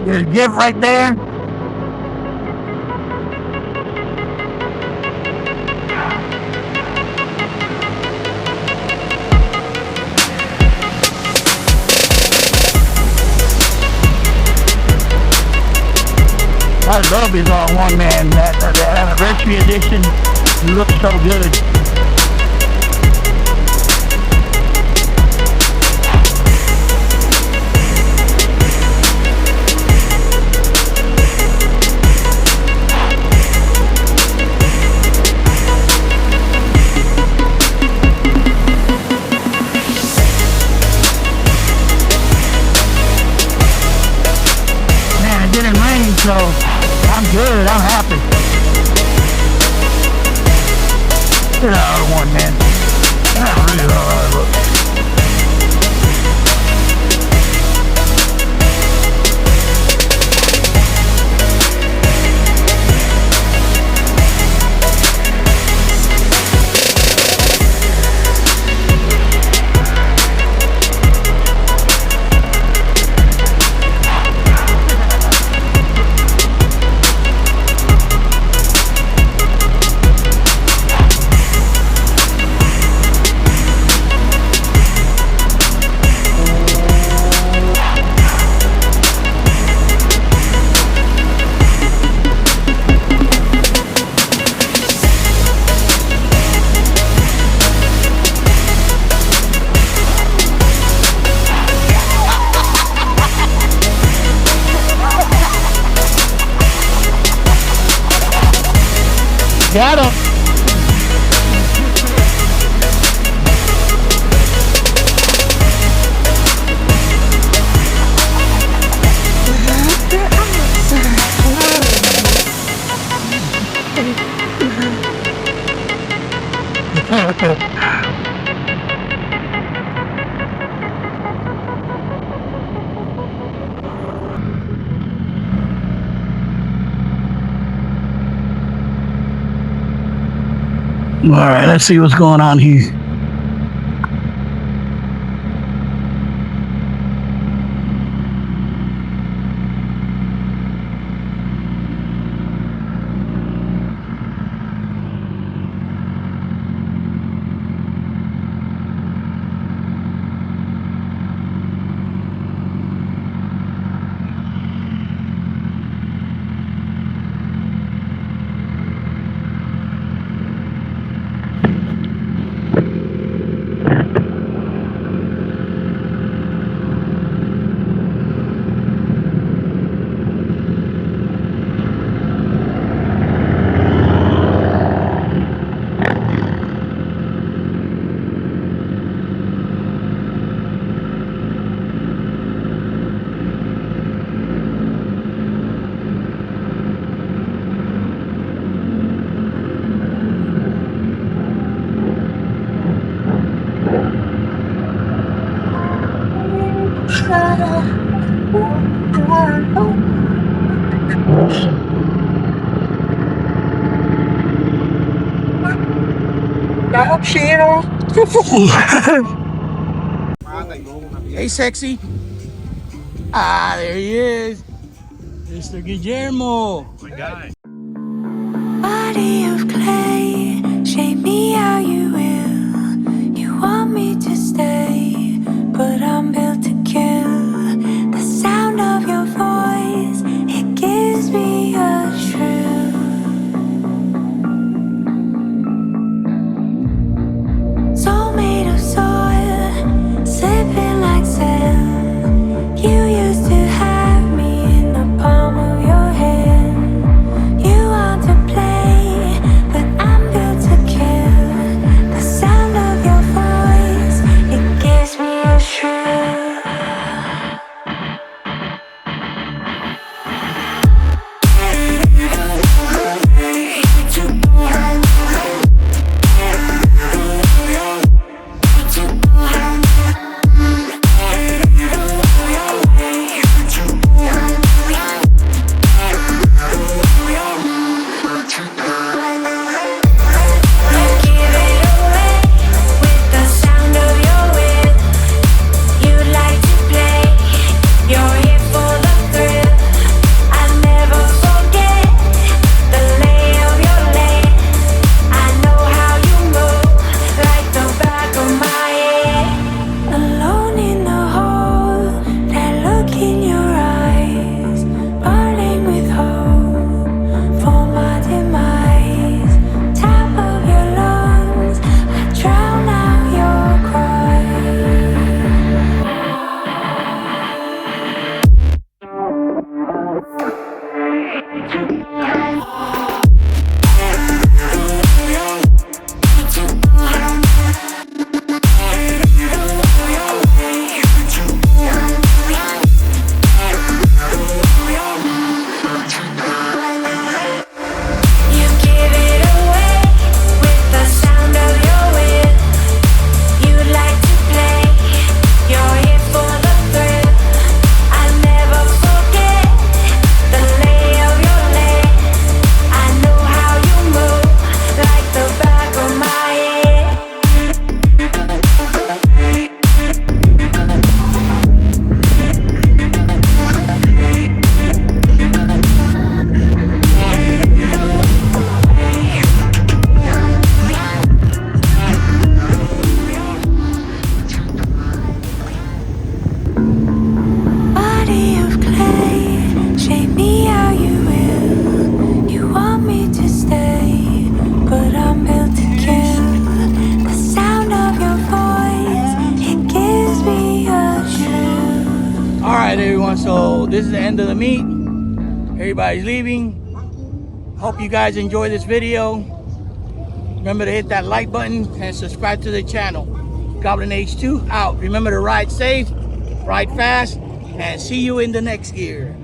There's a gift right there. I love his all-one, man. That anniversary edition looks so good. Man, it didn't rain, so I'm good. I'm happy. Look at that one, man. That really hard look. Got him. All right, let's see what's going on here. Hey, sexy. Ah, there he is. Mr. Guillermo. My guy. Body of clay, shape me how you will. You want me to stay, but I'm built to kill. The sound of your voice, it gives me a thrill. Soul made of soil, slipping like sand. You used to have me in the palm of your hand. You want to play, but this is the end of the meet. Everybody's leaving. Hope you guys enjoy this video. Remember to hit that like button and subscribe to the channel. Goblin H2 out. Remember to ride safe, ride fast, and see you in the next gear.